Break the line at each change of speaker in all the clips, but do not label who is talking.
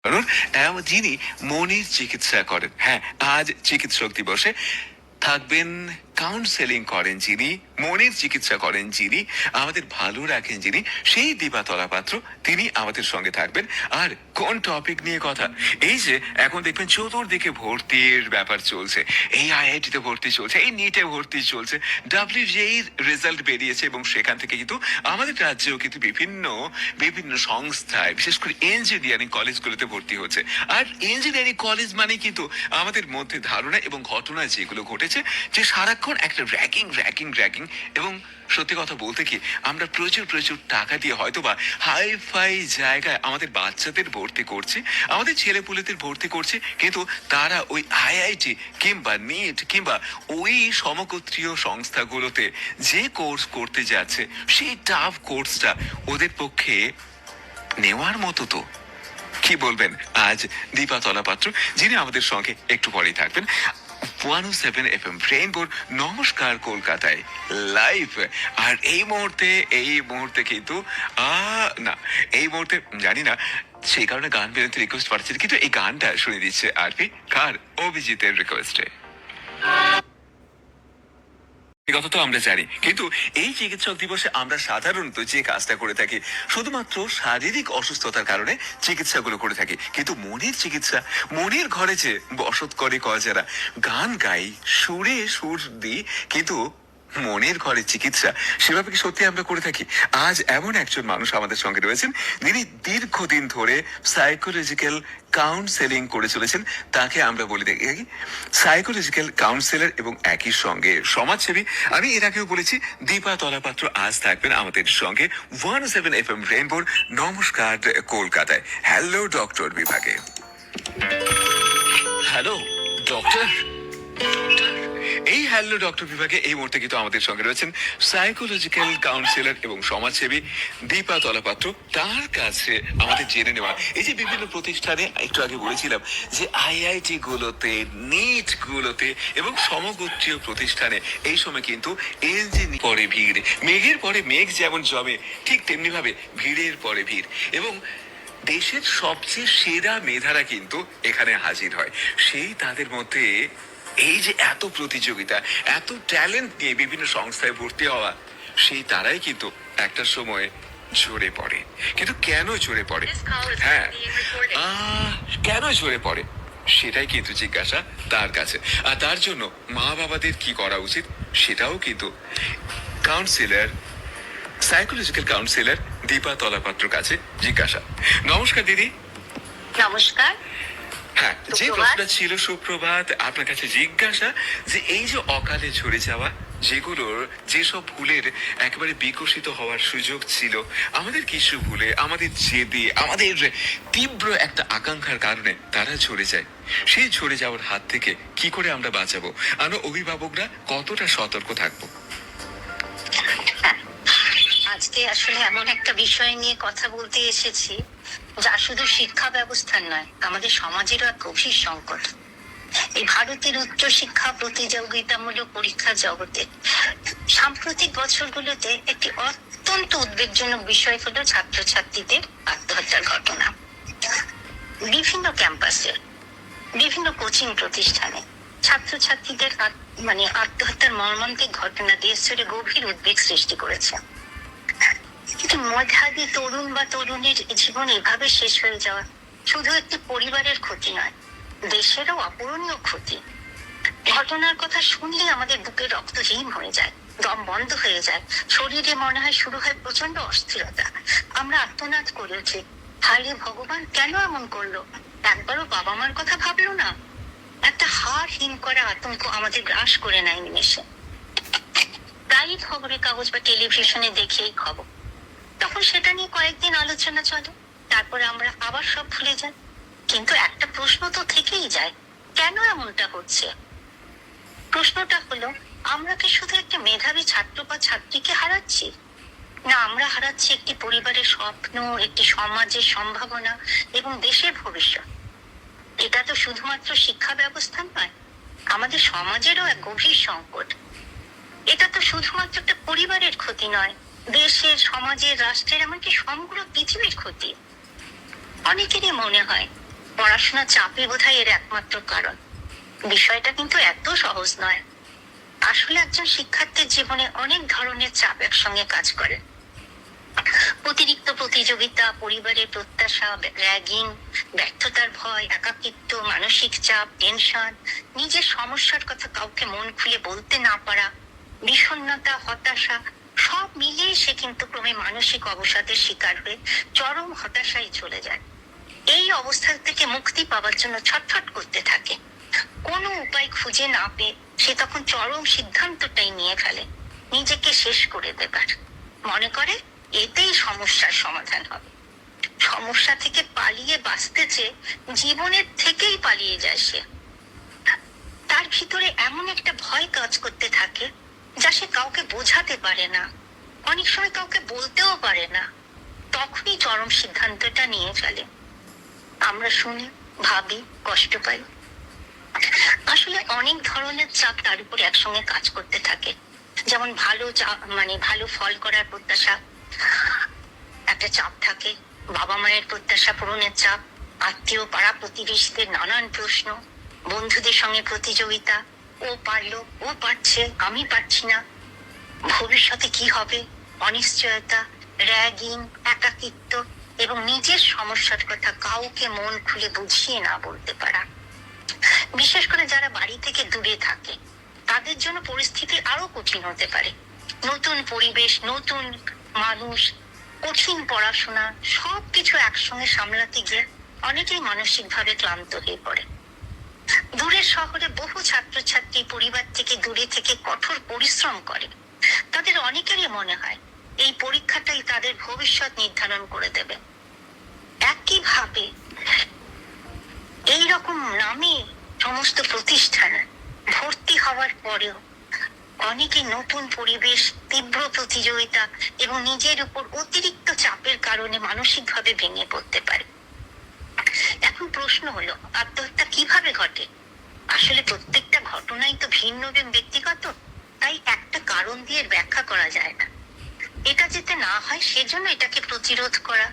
কারণ যিনি মনের চিকিৎসা করেন, হ্যাঁ, আজ চিকিৎসক দিবসে থাকবেন। কাউন্সেলিং করেন যিনি, মনের চিকিৎসা করেন যিনি, আমাদের ভালো রাখেন যিনি, সেই দীপাতলা পাত্র, তিনি আমাদের সঙ্গে থাকবেন। আর কোন টপিক নিয়ে কথা? এই যে এখন দেখবেন চতুর্দিকে ভর্তির ব্যাপার চলছে, এই আইআইটিতে ভর্তি চলছে, এই নিটে ভর্তি চলছে, ডাব্লিউজেই রেজাল্ট বেরিয়েছে, এবং সেখান থেকে কিন্তু আমাদের রাজ্যেও কিন্তু বিভিন্ন বিভিন্ন সংস্থায়, বিশেষ করে ইঞ্জিনিয়ারিং কলেজগুলোতে ভর্তি হচ্ছে। আর ইঞ্জিনিয়ারিং কলেজ মানে কিন্তু আমাদের মধ্যে ধারণা এবং ঘটনা যেগুলো ঘটেছে, যে সারাক্ষণ একটা র্যাকিং র্যাকিং র্যাকিং, এবং সত্যি কথা বলতে কি, আমরা প্রচুর প্রচুর টাকা দিয়ে হয়তো বা হাই ফাই জায়গায় আমাদের বাচ্চাদের ভর্তি করছি, আমাদের ছেলেপুলেদের ভর্তি করছি, কিন্তু তারা ওই আইআইটি কিংবা নিট কিংবা ওই সমগোত্রীয় সংস্থাগুলোতে যে কোর্স করতে যাচ্ছে, সেই টাফ কোর্সটা ওদের পক্ষে নেওয়ার মতো তো। কি বলবেন আজ দীপাতলা পাত্র, যিনি আমাদের সঙ্গে একটু পরেই থাকবেন 107 FM রেইনবোর নমস্কার কলকাতায় লাইভ। আর এই মুহূর্তে কিন্তু না, এই মুহূর্তে জানি না, সেই কারণে গান বেরোতে রিকোয়েস্ট পাঠাচ্ছি, কিন্তু এই গানটা শুনে দিচ্ছে আরপি কার, অভিজিতের রিকোয়েস্টে। কথা তো আমরা জানি, কিন্তু এই চিকিৎসক দিবসে আমরা সাধারণত যে কাজটা করে থাকি, শুধুমাত্র শারীরিক অসুস্থতার কারণে চিকিৎসাগুলো করে থাকি, কিন্তু মনের চিকিৎসা, মনের ঘরে যে বসত করে যারা, গান গাই, সুরে সুর দিই, কিন্তু মনের ঘরে চিকিৎসা সেভাবে কি সত্যি আমরা করে থাকি? আজ এমন একজন মানুষ আমাদের সঙ্গে রয়েছেন, যিনি দীর্ঘদিন ধরে সাইকোলজিক্যাল কাউন্সেলিং করে চলেছেন। তাকে আমরা বলে দেখি সাইকোলজিক্যাল কাউন্সিলর এবং একই সঙ্গে সমাজসেবী। আমি এর আগেও বলেছি, দীপা তলাপাত্র আজ থাকবেন আমাদের সঙ্গে 107 FM রেইনবোর নমস্কার কলকাতায় হ্যালো ডক্টর বিভাগে। Hello doctor. এই হ্যালো ডক্টর বিভাগে এই মুহূর্তে কিন্তু আমাদের সঙ্গে রয়েছেন সাইকোলজিক্যাল কাউন্সিলর এবং সমাজসেবী দীপা তলাপাত্র। তার কাছে আমাদের জেনে নেওয়া, এই যে বিভিন্ন প্রতিষ্ঠানে একটু আগে বলেছিলাম যে আইআইটি গুলোতে, নিট গুলোতে এবং সমগোত্রীয় প্রতিষ্ঠানে এই সময় কিন্তু ইঞ্জিনিয়ারিং পরে ভিড়, মেঘের পরে মেঘ যেমন জমে, ঠিক তেমনি ভাবে ভিড়ের পরে ভিড়, এবং দেশের সবচেয়ে সেরা মেধারা কিন্তু এখানে হাজির হয়। সেই তাদের মধ্যে এই যে এত প্রতিযোগিতা, এত ট্যালেন্ট নিয়ে বিভিন্ন সংস্থায় ভর্তি হওয়া, সেই তারাই কিন্তু একটা সময় ঝরে পড়ে। কিন্তু কেন ঝরে পড়ে? হ্যাঁ, কেন ঝরে পড়ে সেটাই কিন্তু জিজ্ঞাসা তার কাছে। আর তার জন্য মা বাবাদের কি করা উচিত সেটাও কিন্তু counsellor, psychological counsellor Dipa Talapatra কাছে জিজ্ঞাসা। নমস্কার দিদি।
নমস্কার।
হ্যাঁ, যে প্রশ্নটা ছিল সুপ্রভাত, আপনার কাছে জিজ্ঞাসা যে এই যে অকালে ঝরে যাওয়া, যেগুলোর যেসব ভুলের একেবারে বিকশিত হওয়ার সুযোগ ছিল, আমাদের কিছু ভুলে, আমাদের জেদে, আমাদের তীব্র একটা আকাঙ্ক্ষার কারণে তারা ঝরে যায়, সেই ঝরে যাওয়ার হাত থেকে কি করে আমরা বাঁচাবো? আমরা অভিভাবকরা কতটা সতর্ক থাকবো?
আজকে আসলে এমন একটা বিষয় নিয়ে কথা বলতে এসেছি, যা শুধু শিক্ষা ব্যবস্থার নয়, আমাদের সমাজেরও এক গভীর সংকট। এই ভারতের উচ্চ শিক্ষা প্রতিযোগিতামূলক পরীক্ষা জগতে সাম্প্রতিক বছরগুলোতে একটি অত্যন্ত উদ্বেগজনক বিষয় হলো ছাত্রছাত্রীদের আত্মহত্যার ঘটনা। বিভিন্ন ক্যাম্পাসে, বিভিন্ন কোচিং প্রতিষ্ঠানে ছাত্রছাত্রীদের আত্মহত্যার মর্মান্তিক ঘটনা দেশ জুড়ে গভীর উদ্বেগ সৃষ্টি করেছে। কিন্তু মেধাবী তরুণ বা তরুণীর জীবন এভাবে শেষ হয়ে যাওয়া শুধু একটি পরিবারের ক্ষতি নয়, দেশেরও অপূরণীয় ক্ষতি। ঘটনার কথা শুনলে আমাদের বুকে রক্ত হিম হয়ে যায়, দম বন্ধ হয়ে যায়, শরীরে মনে হয় শুরু হয় প্রচন্ড অস্থিরতা। আমরা আর্তনাদ করে উঠি, হায় রে ভগবান, কেন এমন করলো? একবারও বাবা মার কথা ভাবলো না? একটা হাড় হিম করা আতঙ্ক আমাদের গ্রাস করে নেয় নিমেষে। প্রায়ই খবরের কাগজ বা টেলিভিশনে দেখি এই খবর, তখন সেটা নিয়ে কয়েকদিন আলোচনা চলে, তারপরে আমরা আবার সব ভুলে যাই। কিন্তু একটা প্রশ্ন তো থেকেই যায়, কেন এমনটা হচ্ছে? প্রশ্নটা হলো, আমরা কি শুধু একটা মেধাবী ছাত্র বা ছাত্রীকে হারাচ্ছি, না আমরা হারাচ্ছি একটি পরিবারের স্বপ্ন, একটি সমাজের সম্ভাবনা এবং দেশের ভবিষ্যৎ? এটা তো শুধুমাত্র শিক্ষা ব্যবস্থা নয়, আমাদের সমাজেরও এক গভীর সংকট। এটা তো শুধুমাত্র একটা পরিবারের ক্ষতি নয়, দেশের, সমাজের, রাষ্ট্রের, এমনকি সমগ্র পৃথিবীর ক্ষতি। অনেকেরই মনে হয় পড়াশোনা চাপই বোধহয় এর একমাত্র কারণ। বিষয়টা কিন্তু এত সহজ নয়। আসলে একজন শিক্ষার্থীর জীবনে অনেক ধরনের চাপ একসঙ্গে কাজ করে। অতিরিক্ত প্রতিযোগিতা, পরিবারের প্রত্যাশা, র্যাগিং, ব্যর্থতার ভয়, একাকিত্ব, মানসিক চাপ, টেনশন, নিজের সমস্যার কথা কাউকে মন খুলে বলতে না পারা, বিষণ্ণতা, হতাশা, সব মিলিয়ে সে কিন্তু ক্রমে মানসিক অবসাদের শিকার হয়ে চরম হতাশায় চলে যায়। এই অবস্থা থেকে মুক্তি পাওয়ার জন্য ছটফট করতে থাকে। কোনো উপায় খুঁজে না পেয়ে সে তখন চরম সিদ্ধান্তটাই নিয়ে ফেলে নিজেকে শেষ করে দেবার। মনে করে এতেই সমস্যার সমাধান হবে। সমস্যা থেকে পালিয়ে বাঁচতে চেয়ে জীবনের থেকেই পালিয়ে যায় সে। তার ভিতরে এমন একটা ভয় কাজ করতে থাকে যা সে কাউকে বোঝাতে পারে না, অনেক সময় কাউকে বলতেও পারে না। তখনই চরম সিদ্ধান্তটা নিয়ে ফেলে। আমরা শুনি, ভাবি, কষ্ট পাই। আসলে অনেক ধরনের চাপ তার উপর একসঙ্গে কাজ করতে থাকে। যেমন ভালো ফল করার প্রত্যাশা একটা চাপ থাকে, বাবা মায়ের প্রত্যাশা পূরণের চাপ, আত্মীয় পাড়া প্রতিবেশীদের নানান প্রশ্ন, বন্ধুদের সঙ্গে প্রতিযোগিতা, ও পারলো, ও পারছে, আমি পারছি না, ভবিষ্যতে কি হবে, অনিশ্চয়তা, র্যাগিং, একাকিত্ব এবং নিজের সমস্যার কথা কাউকে মন খুলে বুঝিয়ে না বলতে পারা। বিশেষ করে যারা বাড়ি থেকে দূরে থাকে তাদের জন্য পরিস্থিতি আরো কঠিন হতে পারে। নতুন পরিবেশ, নতুন মানুষ, কঠিন পড়াশোনা, সবকিছু একসঙ্গে সামলাতে গিয়ে অনেকেই মানসিকভাবে ক্লান্ত হয়ে পড়ে। দূরের শহরে বহু ছাত্রছাত্রী পরিবার থেকে দূরে থেকে কঠোর পরিশ্রম করে। তাদের অনেকেরই মনে হয় এই পরীক্ষাটাই তাদের ভবিষ্যৎ নির্ধারণ করে দেবে। একইভাবে এইরকম নামে সমস্ত প্রতিষ্ঠানে ভর্তি হওয়ার পরেও অনেকে নতুন পরিবেশ, তীব্র প্রতিযোগিতা এবং নিজের উপর অতিরিক্ত চাপের কারণে মানসিকভাবে ভেঙে পড়তে পারে। এখন প্রশ্ন হলো, আত্মহত্যা কিভাবে ঘটে? আসলে প্রত্যেকটা ঘটনাই তো ভিন্ন এবং ব্যক্তিগত, তাই একটা কারণ দিয়ে ব্যাখ্যা করা যায় না। এটা যাতে না হয় সেজন্য এটাকে প্রতিরোধ করা,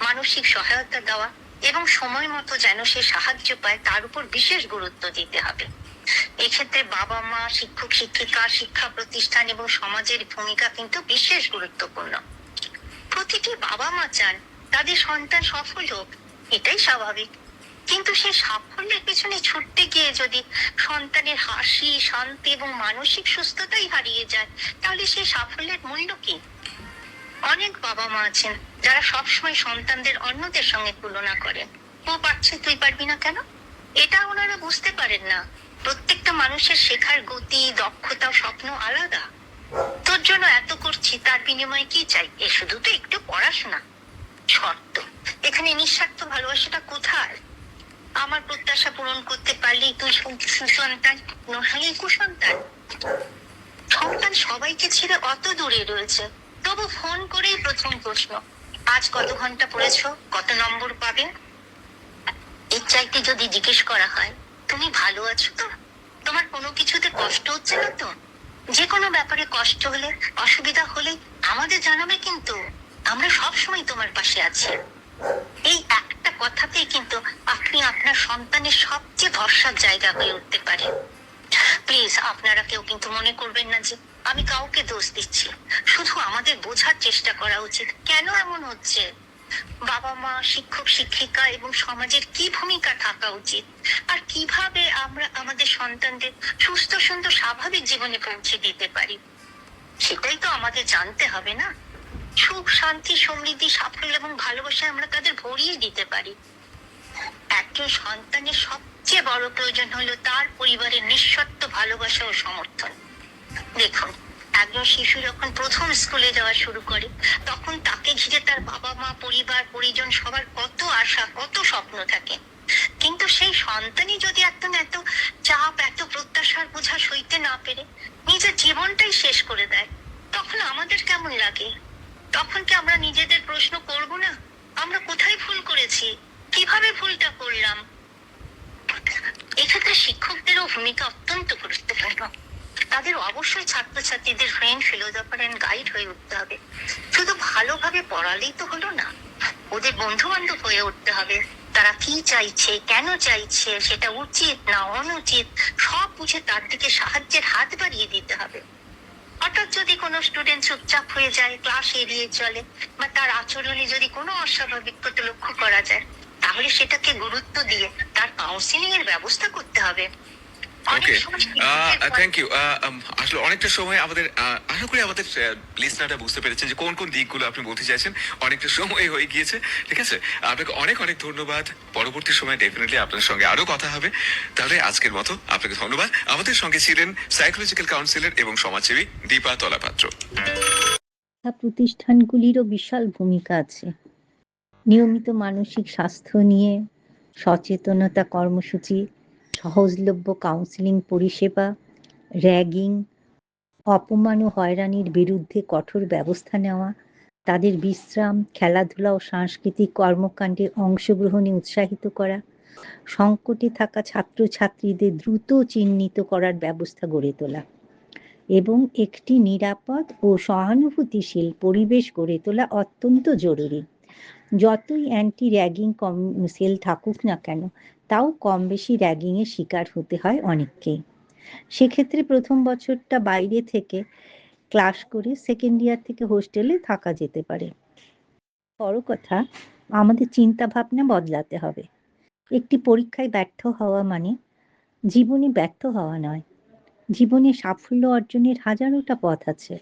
মানসিক সহায়তা দেওয়া এবং সময় মতো যেন সে সাহায্য পায় তার উপর বিশেষ গুরুত্ব দিতে হবে। এক্ষেত্রে বাবা মা, শিক্ষক শিক্ষিকা, শিক্ষা প্রতিষ্ঠান এবং সমাজের ভূমিকা কিন্তু বিশেষ গুরুত্বপূর্ণ। প্রতিটি বাবা মা চান তাদের সন্তান সফল হোক, এটাই স্বাভাবিক। কিন্তু সেই সাফল্যের পেছনে ছুটতে গিয়ে যদি সন্তানের হাসি, শান্তি এবং মানসিক সুস্থতাই হারিয়ে যায়, তাহলে সেই সাফল্যের মূল্য কি? অনেক বাবা মা আছেন যারা সবসময় সন্তানদের অন্যদের সঙ্গে তুলনা করেন। ও পারছে, তুই পারবি না কেন? এটা ওনারা বুঝতে পারেন না প্রত্যেকটা মানুষের শেখার গতি, দক্ষতা, স্বপ্ন আলাদা। তোর জন্য এত করছি, তার বিনিময়ে কি চাই? এ শুধু তো একটু পড়াশোনা। শর্ত, এখানে নিঃস্বার্থ ভালোবাসাটা কোথায়? আমার প্রত্যাশা পূরণ করতে পারলেই তুই সুসন্তান, নহালেই কুসন্তান। সন্তান সবাইকে ছেড়ে অত দূরে রয়েছে, তবু ফোন করেই প্রথম প্রশ্ন, আজ কত ঘন্টা পড়েছো, কত নম্বর পাবে? এর চাইতে যদি জিজ্ঞেস করা হয়, তুমি ভালো আছো তো, তোমার কোনো কিছুতে কষ্ট হচ্ছে না তো? যে কোনো ব্যাপারে কষ্ট হলে, অসুবিধা হলে আমাদের জানাবে, কিন্তু আমরা সবসময় তোমার পাশে আছি। এই একটা কথাতেই কিন্তু আপনি আপনার সন্তানের সবচেয়ে ভরসার জায়গা হয়ে উঠতে পারে। প্লিজ আপনারা কেউ কিন্তু মনে করবেন না যে আমি কাউকে দোষ দিচ্ছি। শুধু আমাদের বোঝার চেষ্টা করা উচিত কেন এমন হচ্ছে, বাবা মা, শিক্ষক শিক্ষিকা এবং সমাজের কি ভূমিকা থাকা উচিত, আর কিভাবে আমরা আমাদের সন্তানদের সুস্থ সুন্দর স্বাভাবিক জীবনে পৌঁছে দিতে পারি, সেটাই তো আমাদের জানতে হবে না? সুখ, শান্তি, সমৃদ্ধি, সাফল্য এবং ভালোবাসায় আমরা তাদের ভরিয়ে দিতে পারি। একজন সন্তানের সবচেয়ে বড় প্রয়োজন হলো তার পরিবারের নিঃশর্ত ভালোবাসা ও সমর্থন। দেখুন, একজন শিশু যখন প্রথম স্কুলে যাওয়া শুরু করে তখন তাকে ঘিরে তার বাবা মা, পরিবার, পরিজন সবার কত আশা, কত স্বপ্ন থাকে। কিন্তু সেই সন্তানই যদি একদম এত চাপ, এত প্রত্যাশার বোঝা সইতে না পেরে নিজের জীবনটাই শেষ করে দেয়, তখন আমাদের কেমন লাগে? তখন কি আমরা নিজেদের প্রশ্ন করব না, আমরা কোথায় ভুল করেছি, কিভাবে ভুলটা করলাম? এক্ষেত্রে শিক্ষকদেরও ভূমিকা অত্যন্ত গুরুত্বপূর্ণ। তাদের অবশ্যই ছাত্রছাত্রীদের ফ্রেন্ড, ফিলোসফার এন্ড গাইড হয়ে উঠতে হবে। শুধু ভালোভাবে পড়ালেই তো হলো না, ওদের বন্ধু বান্ধব হয়ে উঠতে হবে, তারা কি চাইছে, কেন চাইছে, সেটা উচিত না অনুচিত, সব বুঝে তার দিকে সাহায্যের হাত বাড়িয়ে দিতে হবে। হঠাৎ যদি কোনো স্টুডেন্ট চুপচাপ হয়ে যায়, ক্লাস এড়িয়ে চলে, বা তার আচরণে যদি কোনো অস্বাভাবিকতা লক্ষ্য করা যায়, তাহলে সেটাকে গুরুত্ব দিয়ে তার কাউন্সিলিং এর ব্যবস্থা করতে হবে।
ওকে, থ্যাংক ইউ। আসলে অনেকটা সময় আমাদের আশা করি আমাদের লিসনাররা বুঝতে পেরেছেন যে কোন কোন দিকগুলো আপনি বলতে চাইছেন। অনেকটা সময় হয়ে গিয়েছে, ঠিক আছে। আপনাকে অনেক অনেক ধন্যবাদ। পরবর্তী সময় ডেফিনেটলি আপনার সঙ্গে আরো কথা হবে। তাহলে আজকের মতো আপনাকে ধন্যবাদ। আমাদের সঙ্গে ছিলেন সাইকোলজিক্যাল কাউন্সিলর এবং সমাজসেবী দীপা তলাপাত্র।
প্রতিষ্ঠানগুলিরও বিশাল ভূমিকা আছে। নিয়মিত মানসিক স্বাস্থ্য নিয়ে সচেতনতা কর্মসূচি, সহজলভ্য কাউন্সিলিং পরিষেবা, র্যাগিং, অপমান ও হয়রানির বিরুদ্ধে কঠোর ব্যবস্থা নেওয়া, তাদের বিশ্রাম, খেলাধুলা ও সাংস্কৃতিক কর্মকাণ্ডে অংশগ্রহণে উৎসাহিত করা, সংকটে থাকা ছাত্রছাত্রীদের দ্রুত চিহ্নিত করার ব্যবস্থা গড়ে তোলা এবং একটি নিরাপদ ও সহানুভূতিশীল পরিবেশ গড়ে তোলা অত্যন্ত জরুরি। যতই অ্যান্টি র্যাগিং সেল থাকুক না কেন, তাও কম বেশি র্যাগিংয়ের শিকার হতে হয় অনেককেই। সেক্ষেত্রে প্রথম বছরটা বাইরে থেকে ক্লাস করে সেকেন্ড ইয়ার থেকে হোস্টেলে থাকা যেতে পারে। বড় কথা, আমাদের চিন্তা ভাবনা বদলাতে হবে। একটি পরীক্ষায় ব্যর্থ হওয়া মানে জীবনে ব্যর্থ হওয়া নয়। জীবনে সাফল্য অর্জনের হাজারোটা পথ আছে।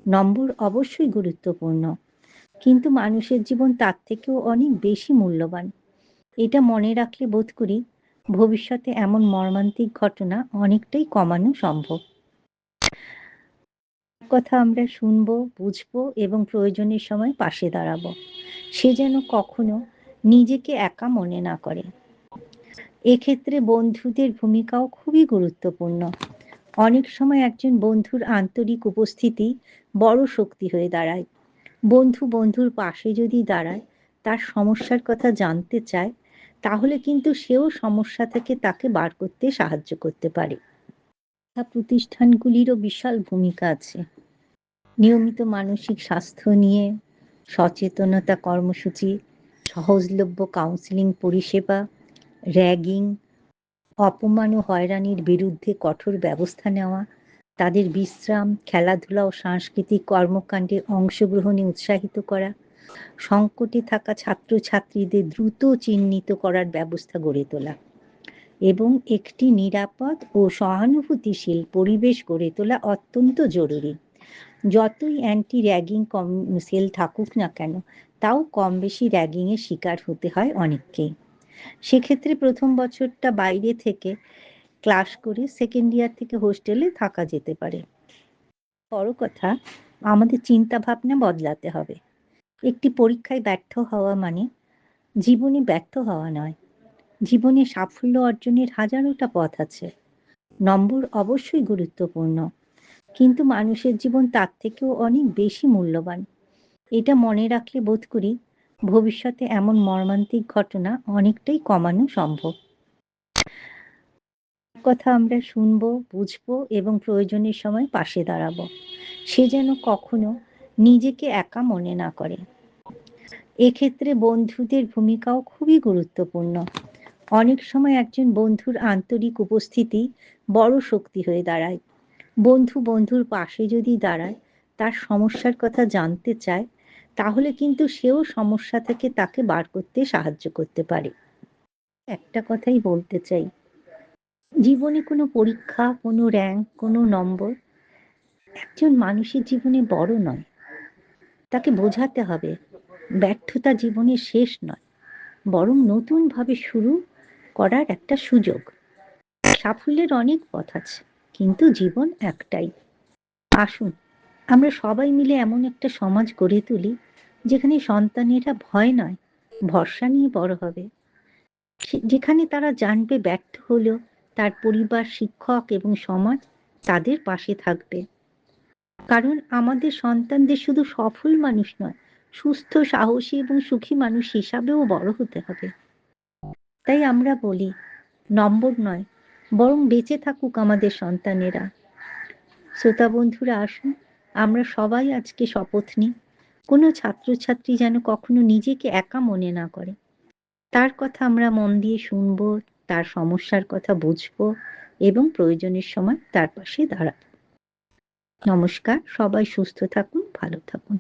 নম্বর অবশ্যই গুরুত্বপূর্ণ, কিন্তু মানুষের জীবন তার থেকেও অনেক বেশি মূল্যবান। এটা মনে রাখলে বোধ করি ভবিষ্যতে এমন মর্মান্তিক ঘটনা অনেকটাই কমানো সম্ভব। কথা আমরা শুনবো, বুঝবো এবং প্রয়োজনের সময় পাশে দাঁড়াবো। সে যেন কখনো নিজেকে একা মনে না করে। এক্ষেত্রে বন্ধুদের ভূমিকাও খুবই গুরুত্বপূর্ণ। অনেক সময় একজন বন্ধুর আন্তরিক উপস্থিতি বড় শক্তি হয়ে দাঁড়ায়। বন্ধু বন্ধুর পাশে যদি দাঁড়ায়, তার সমস্যার কথা জানতে চায়, তাহলে কিন্তু সেও সমস্যা থেকে তাকে বার করতে সাহায্য করতে পারে। প্রতিষ্ঠানগুলিরও বিশাল ভূমিকা আছে। নিয়মিত মানসিক স্বাস্থ্য নিয়ে সচেতনতা কর্মসূচি, সহজলভ্য কাউন্সিলিং পরিষেবা, র্যাগিং, অপমান ও হয়রানির বিরুদ্ধে কঠোর ব্যবস্থা নেওয়া, তাদের বিশ্রাম, খেলাধুলা ও সাংস্কৃতিক কর্মকাণ্ডে অংশগ্রহণে উৎসাহিত করা, সংকটে থাকা ছাত্রছাত্রীদের দ্রুত চিহ্নিত করার ব্যবস্থা গড়ে তোলা এবং একটি নিরাপদ ও সহানুভূতিশীল পরিবেশ গড়ে তোলা অত্যন্ত জরুরি। যতই অ্যান্টি র্যাগিং সেল থাকুক না কেন, তাও কম বেশি র্যাগিংয়ের শিকার হতে হয় অনেককেই। সেক্ষেত্রে প্রথম বছরটা বাইরে থেকে ক্লাস করে সেকেন্ড ইয়ার থেকে হোস্টেলে থাকা যেতে পারে। বড় কথা, আমাদের চিন্তা ভাবনা বদলাতে হবে। একটি পরীক্ষায় ব্যর্থ হওয়া মানে জীবনে ব্যর্থ হওয়া নয়। জীবনে সাফল্য অর্জনের হাজারোটা পথ আছে। নম্বর অবশ্যই গুরুত্বপূর্ণ, কিন্তু মানুষের জীবন তার থেকেও অনেক বেশি মূল্যবান। এটা মনে রাখলে বোধ করি ভবিষ্যতে এমন মর্মান্তিক ঘটনা অনেকটাই কমানো সম্ভব। কথা আমরা শুনবো, বুঝবো এবং প্রয়োজনের সময় পাশে দাঁড়াবো। সে যেন কখনো নিজেকে একা মনে না করে। এক্ষেত্রে বন্ধুদের ভূমিকাও খুবই গুরুত্বপূর্ণ। অনেক সময় একজন বন্ধুর আন্তরিক উপস্থিতি বড় শক্তি হয়ে দাঁড়ায়। বন্ধু বন্ধুর পাশে যদি দাঁড়ায়, তার সমস্যার কথা জানতে চায়, তাহলে কিন্তু সেও সমস্যা থেকে তাকে বার করতে সাহায্য করতে পারে। একটা কথাই বলতে চাই, জীবনে কোনো পরীক্ষা, কোনো র্যাঙ্ক, কোনো নম্বর একজন মানুষের জীবনে বড় নয়। তাকে বোঝাতে হবে ব্যর্থতা জীবনের শেষ নয়, বরং নতুনভাবে শুরু করার একটা সুযোগ। সাফল্যের অনেক পথ আছে, কিন্তু জীবন একটাই। আসুন আমরা সবাই মিলে এমন একটা সমাজ গড়ে তুলি, যেখানে সন্তানেরা ভয় নয়, ভরসা নিয়ে বড় হবে। যেখানে তারা জানবে ব্যর্থ হলেও তার পরিবার, শিক্ষক এবং সমাজ তাদের পাশে থাকবে। কারণ আমাদের সন্তানদের শুধু সফল মানুষ নয়, সুস্থ, সাহসী এবং সুখী মানুষ হিসাবেও বড় হতে হবে। তাই আমরা বলি, নম্বর নয়, বরং বেঁচে থাকুক আমাদের সন্তানেরা। শ্রোতা বন্ধুরা, আসুন আমরা সবাই আজকে শপথ নিই, কোনো ছাত্রছাত্রী যেন কখনো নিজেকে একা মনে না করে। তার কথা আমরা মন দিয়ে শুনবো, তার সমস্যার কথা বুঝবো এবং প্রয়োজনের সময় তার পাশে দাঁড়াবো। নমস্কার, সবাই সুস্থ থাকুন, ভালো থাকুন।